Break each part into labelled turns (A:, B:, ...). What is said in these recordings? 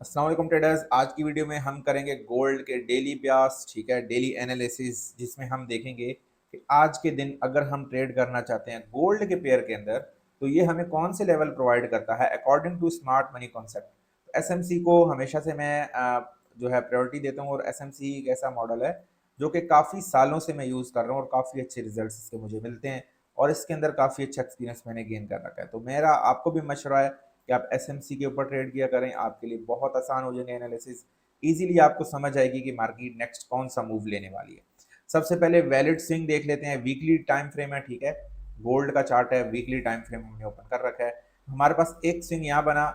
A: अस्सलाम वालेकुम ट्रेडर्स। आज की वीडियो में हम करेंगे गोल्ड के डेली ब्यास, ठीक है, डेली एनालिसिस, जिसमें हम देखेंगे कि आज के दिन अगर हम ट्रेड करना चाहते हैं गोल्ड के पेयर के अंदर तो ये हमें कौन से लेवल प्रोवाइड करता है according to smart money concept. SMC को हमेशा से मैं जो है प्रायोरिटी देता हूँ, और एसएमसी एक ऐसा मॉडल है जो कि काफ़ी सालों से मैं यूज़ कर रहा हूँ और काफ़ी अच्छे रिजल्ट्स इसके मुझे मिलते हैं, और इसके अंदर काफ़ी अच्छा एक्सपीरियंस मैंने गेन कर रखा है। तो मेरा आपको भी मशवरा है कि आप एसएमसी के ऊपर ट्रेड किया करें, आपके लिए बहुत आसान हो जाएंगे एनालिसिस। इजीली आपको समझ आएगी कि मार्केट नेक्स्ट कौन सा मूव लेने वाली है। सबसे पहले वैलिड स्विंग देख लेते हैं। वीकली टाइम फ्रेम है, ठीक है, गोल्ड का चार्ट है, वीकली टाइम फ्रेम हमने ओपन कर रखा है। हमारे पास एक स्विंग यहाँ बना,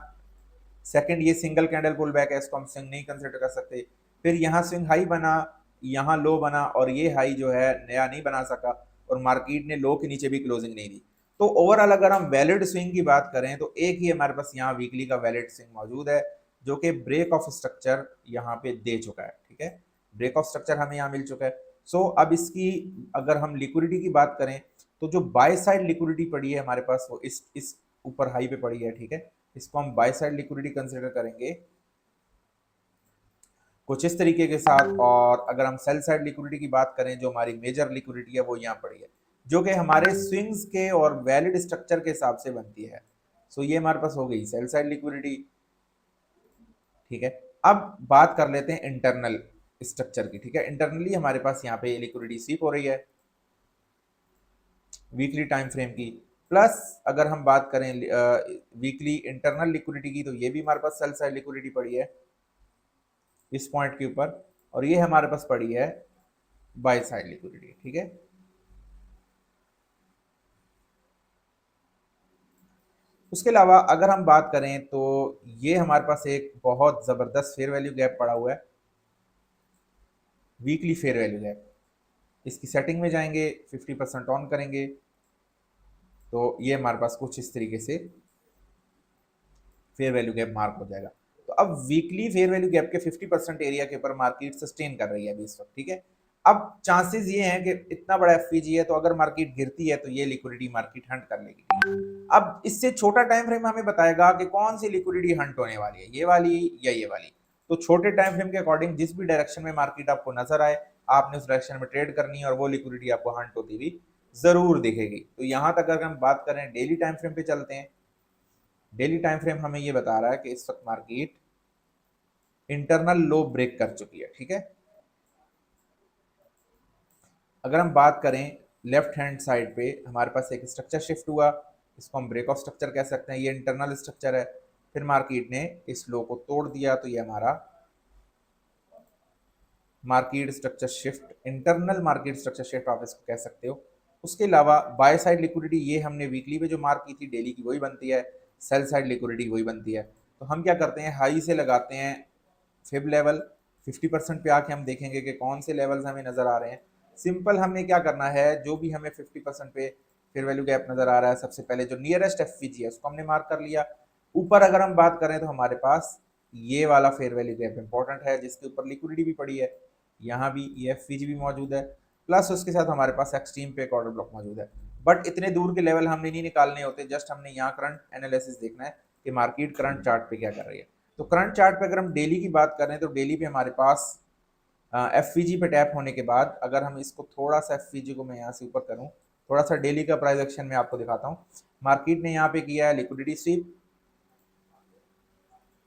A: सेकंड ये सिंगल कैंडल पुल बैक है, इसको हम स्विंग नहीं कंसिडर कर सकते। फिर यहाँ स्विंग हाई बना, यहाँ लो बना, और ये हाई जो है नया नहीं बना सका, और मार्केट ने लो के नीचे भी क्लोजिंग नहीं दी। तो ओवरऑल अगर हम वैलिड स्विंग की बात करें तो एक ही हमारे पास यहाँ वीकली का वैलिड स्विंग मौजूद है, जो कि ब्रेक ऑफ स्ट्रक्चर यहाँ पे दे चुका है, ठीक है, ब्रेक ऑफ स्ट्रक्चर हमें यहाँ मिल चुका है। सो अब इसकी अगर हम लिक्विडिटी की बात करें तो जो बाय साइड लिक्विडिटी पड़ी है हमारे पास वो इस ऊपर हाई पे पड़ी है, ठीक है, इसको हम बाय साइड लिक्विडिटी कंसिडर करेंगे कुछ इस तरीके के साथ। और अगर हम सेल साइड लिक्विडिटी की बात करें, जो हमारी मेजर लिक्विडिटी है वो यहाँ पड़ी है, जो कि हमारे स्विंग्स के और वैलिड स्ट्रक्चर के हिसाब से बनती है। सो ये हमारे पास हो गई सेल साइड लिक्विडिटी, ठीक है। अब बात कर लेते हैं इंटरनल स्ट्रक्चर की, ठीक है। इंटरनली हमारे पास यहाँ पे लिक्विडिटी स्वीप हो रही है वीकली टाइम फ्रेम की। प्लस अगर हम बात करें वीकली इंटरनल लिक्विडिटी की, तो ये भी हमारे पास सेल साइड लिक्विडिटी पड़ी है इस पॉइंट के ऊपर, और ये हमारे पास पड़ी है बाय साइड लिक्विडिटी, ठीक है। उसके अलावा अगर हम बात करें तो ये हमारे पास एक बहुत जबरदस्त फेयर वैल्यू गैप पड़ा हुआ है, वीकली फेयर वैल्यू गैप। इसकी सेटिंग में जाएंगे, 50% ऑन करेंगे, तो ये हमारे पास कुछ इस तरीके से फेयर वैल्यू गैप मार्क हो जाएगा। तो अब वीकली फेयर वैल्यू गैप के 50% एरिया के ऊपर मार्केट सस्टेन कर रही है अभी इस वक्त, ठीक है। अब चांसेस ये हैं कि इतना बड़ा एफपीजी है, तो अगर मार्केट गिरती है तो ये लिक्विडिटी मार्केट हंट कर लेगी। अब इससे छोटा टाइम फ्रेम हमें बताएगा कि कौन सी लिक्विडिटी हंट होने वाली है, ये वाली या ये वाली। तो छोटे टाइम फ्रेम के अकॉर्डिंग जिस भी डायरेक्शन में मार्केट आपको नजर आए, आपने उस डायरेक्शन में ट्रेड करनी है, और वो लिक्विडिटी आपको हंट होती हुई जरूर दिखेगी। तो यहां तक अगर हम बात करें डेली टाइम फ्रेम पे चलते हैं। डेली टाइम फ्रेम हमें ये बता रहा है कि इस वक्त मार्केट इंटरनल लो ब्रेक कर चुकी है, ठीक है। अगर हम बात करें लेफ्ट हैंड साइड पे, हमारे पास एक स्ट्रक्चर शिफ्ट हुआ, इसको हम ब्रेक ऑफ स्ट्रक्चर कह सकते हैं, ये इंटरनल स्ट्रक्चर है। फिर मार्केट ने इस लो को तोड़ दिया, तो ये हमारा market structure shift, internal market structure shift आप इसको कह सकते हो। उसके अलावा बाय साइड लिक्विडिटी ये हमने वीकली पे जो मार्क की थी, डेली की वही बनती है, सेल साइड लिक्विडिटी वही बनती है। तो हम क्या करते हैं, हाई से लगाते हैं फिब लेवल, 50% पे आके हम देखेंगे कि कौन से लेवल्स हमें नजर आ रहे हैं। सिंपल हमने क्या करना है, जो भी हमें 50% पे फिर वैल्यू गैप नजर आ रहा है, सबसे पहले जो नियरेस्ट एफवीजी है उसको हमने मार्क कर लिया। ऊपर अगर हम बात करें तो हमारे पास ये वाला फेयर वैल्यू गैप इंपॉर्टेंट है, जिसके ऊपर लिक्विडिटी भी पड़ी है, यहाँ भी ये एफवीजी भी मौजूद है, प्लस उसके साथ हमारे पास एक्सट्रीम पे एक ऑर्डर ब्लॉक मौजूद है। बट इतने दूर के लेवल हमने नहीं निकालने होते, जस्ट हमने यहाँ करंट एनालिसिस देखना है कि मार्केट करंट चार्ट पे क्या कर रही है। तो करंट चार्ट पे अगर हम डेली की बात करें तो डेली पे हमारे पास एफवीजी पे टैप होने के बाद, अगर हम इसको थोड़ा सा एफवीजी को मैं यहाँ से ऊपर करूँ, थोड़ा सा डेली का प्राइस एक्शन में आपको दिखाता हूँ। मार्केट ने यहाँ पे किया है लिक्विडिटी स्वीप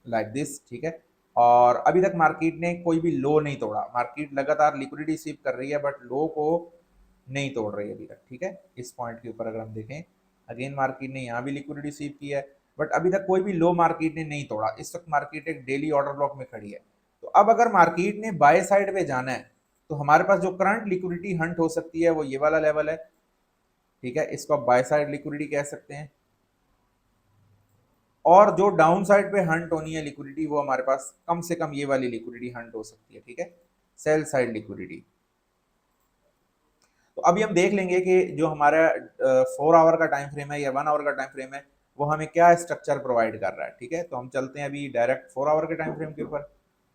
A: लाइक दिस, ठीक है, और अभी तक मार्केट ने कोई भी लो नहीं तोड़ा। मार्केट लगातार लिक्विडिटी स्वीप कर रही है, बट लो को नहीं तोड़ रही है अभी तक, ठीक है। इस पॉइंट के ऊपर अगर हम देखें, अगेन मार्केट ने यहाँ भी लिक्विडिटी स्वीप की है, बट अभी तक कोई भी लो मार्केट ने नहीं तोड़ा। इस वक्त मार्केट एक डेली ऑर्डर ब्लॉक में खड़ी है। तो अब अगर मार्केट ने बाय साइड पे जाना है, तो हमारे पास जो करंट लिक्विडिटी हंट हो सकती है वो ये वाला लेवल है, ठीक है, इसको आप बाय साइड लिक्विडिटी कह सकते हैं। और जो डाउन साइड पे हंट होनी है लिक्विडिटी, वो हमारे पास कम से कम ये वाली लिक्विडिटी हंट हो सकती है, ठीक है, सेल साइड लिक्विडिटी। तो अभी हम देख लेंगे कि जो हमारा 4 आवर का टाइम फ्रेम है या 1 आवर का टाइम फ्रेम है, वो हमें क्या स्ट्रक्चर प्रोवाइड कर रहा है, ठीक है। तो हम चलते हैं अभी डायरेक्ट 4 आवर के टाइम फ्रेम के ऊपर,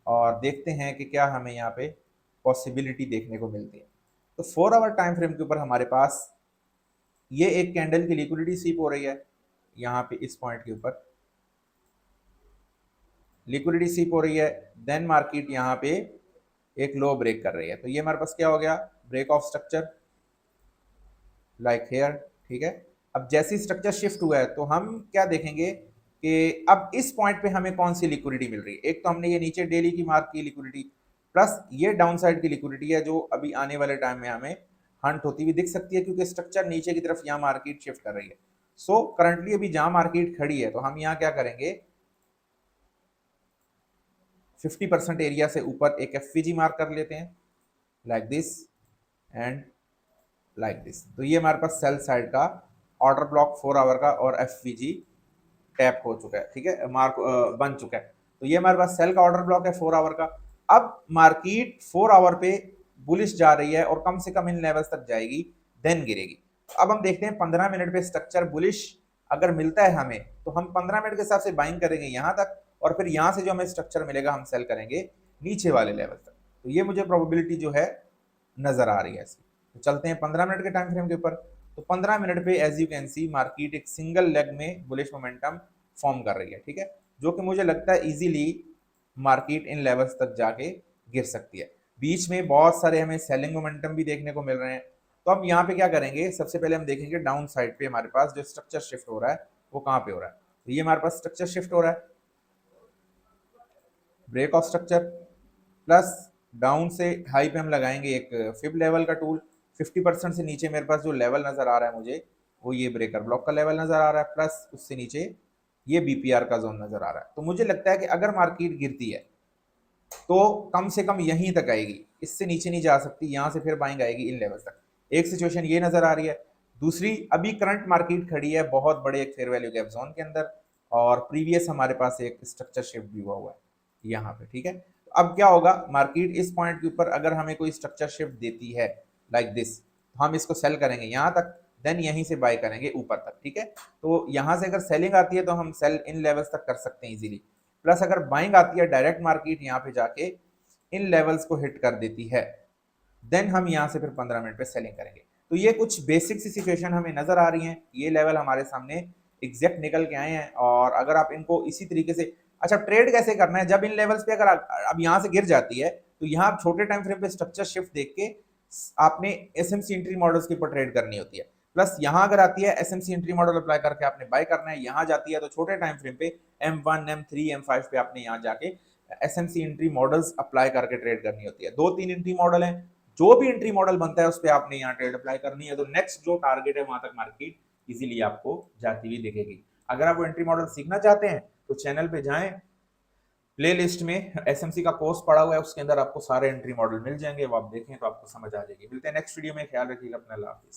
A: और देखते हैं कि क्या हमें यहाँ पे पॉसिबिलिटी देखने को मिलती है। तो 4 आवर टाइम फ्रेम के ऊपर हमारे पास ये एक कैंडल की लिक्विडिटी स्वीप हो रही है यहाँ पे इस पॉइंट के ऊपर, लिक्विडिटी सीप हो रही है, देन मार्केट यहाँ पे एक लो ब्रेक कर रही है, तो ये हमारे पास क्या हो गया, break of structure like here, ठीक है। अब जैसे स्ट्रक्चर शिफ्ट हुआ है तो हम क्या देखेंगे कि अब इस पॉइंट पे हमें कौन सी लिक्विडिटी मिल रही है। एक तो हमने ये नीचे डेली की मार्क की लिक्विडिटी, प्लस ये डाउन साइड की लिक्विडिटी है जो अभी आने वाले टाइम में हमें हंट होती हुई दिख सकती है, क्योंकि स्ट्रक्चर नीचे की तरफ यहाँ मार्केट शिफ्ट कर रही है। सो करंटली अभी जहां मार्केट खड़ी है तो हम यहाँ क्या करेंगे, 50% एरिया से ऊपर एक एफवीजी मार्क कर लेते हैं like this and like this. तो ये हमारे पास सेल साइड का ऑर्डर ब्लॉक 4 आवर का और एफवीजी टैप हो चुका है, ठीक है, मार्क बन चुका है। तो ये हमारे पास सेल का ऑर्डर ब्लॉक है 4 आवर का। अब मार्केट 4 आवर पे बुलिश जा रही है और कम से कम इन लेवल्स तक जाएगी, देन गिरेगी। अब हम देखते हैं 15 मिनट पे स्ट्रक्चर बुलिश अगर मिलता है हमें तो हम 15 मिनट के हिसाब से बाइंग करेंगे यहाँ तक, और फिर यहाँ से जो हमें स्ट्रक्चर मिलेगा हम सेल करेंगे नीचे वाले लेवल तक। तो ये मुझे प्रोबेबिलिटी जो है नजर आ रही है इसकी। तो चलते हैं 15 मिनट के टाइम फ्रेम के ऊपर। तो 15 मिनट पे as you can see market एक सिंगल लेग में बुलिश मोमेंटम फॉर्म कर रही है, ठीक है, जो कि मुझे लगता है इजीली मार्केट इन लेवल्स तक जाके गिर सकती है। बीच में बहुत सारे हमें सेलिंग मोमेंटम भी देखने को मिल रहे हैं। तो अब यहाँ पे क्या करेंगे, सबसे पहले हम देखेंगे डाउन साइड पे हमारे पास जो स्ट्रक्चर शिफ्ट हो रहा है वो कहाँ पे हो रहा है। तो ये हमारे पास स्ट्रक्चर शिफ्ट हो रहा है, break of structure, plus down से हाई पे हम लगाएंगे एक फिब लेवल का टूल। 50% से नीचे मेरे पास जो लेवल नजर आ रहा है मुझे वो ये ब्रेकर ब्लॉक का लेवल नजर आ रहा है, प्लस उससे नीचे ये बीपीआर का जोन नजर आ रहा है। तो मुझे लगता है कि अगर मार्केट गिरती है तो कम से कम यहीं तक आएगी, इससे नीचे नहीं जा सकती, यहां से फिर बाइंग आएगी इन लेवल तक। एक सिचुएशन ये नजर आ रही है। दूसरी, अभी करंट मार्केट खड़ी है बहुत बड़े एक फेयर वैल्यू गैप जोन के अंदर, और प्रीवियस हमारे पास एक स्ट्रक्चर शिफ्ट भी हुआ है यहाँ पे, ठीक है। तो अब क्या होगा, मार्केट इस पॉइंट के ऊपर अगर हमें कोई स्ट्रक्चर शिफ्ट देती है लाइक दिस, तो हम इसको सेल करेंगे यहाँ तक, देन यहीं से बाय करेंगे ऊपर तक, ठीक है। तो यहाँ से अगर सेलिंग आती है तो हम सेल इन लेवल्स तक कर सकते हैं इजीली, प्लस अगर बाइंग आती है डायरेक्ट मार्केट यहाँ पे जाके इन लेवल्स को हिट कर देती है, देन हम यहाँ से फिर 15 मिनट पे सेलिंग करेंगे। तो ये कुछ बेसिक सी सिचुएशन हमें नजर आ रही हैं, ये लेवल हमारे सामने एग्जैक्ट निकल के आए हैं। और अगर आप इनको इसी तरीके से, अच्छा ट्रेड कैसे करना है, जब इन लेवल्स पे अगर अब यहाँ से गिर जाती है तो यहाँ आप छोटे टाइम फ्रेम पे स्ट्रक्चर शिफ्ट देख के आपने एसएमसी एंट्री मॉडल्स के ऊपर ट्रेड करनी होती है। प्लस यहाँ अगर आती है एसएमसी एंट्री मॉडल अप्लाई करके आपने बाय करना है, यहाँ जाती है तो छोटे टाइम फ्रेम पे M1 M3 M5 पे आपने यहाँ जाके एसएमसी एंट्री मॉडल्स अप्लाई करके ट्रेड करनी होती है। 2-3 एंट्री मॉडल है, जो भी एंट्री मॉडल बनता है उस पर आपने यहाँ ट्रेड अप्लाई करनी है। तो नेक्स्ट जो टारगेट है वहां तक मार्केट इजीली आपको जाती हुई दिखेगी। अगर आप वो एंट्री मॉडल सीखना चाहते हैं तो चैनल पे जाएं, प्ले लिस्ट में एसएमसी का कोर्स पड़ा हुआ है, उसके अंदर आपको सारे एंट्री मॉडल मिल जाएंगे, वो आप देखें तो आपको समझ आ जाएगी। मिलते हैं नेक्स्ट वीडियो में, ख्याल रखिएगा अपना, अल्लाह हाफिज़।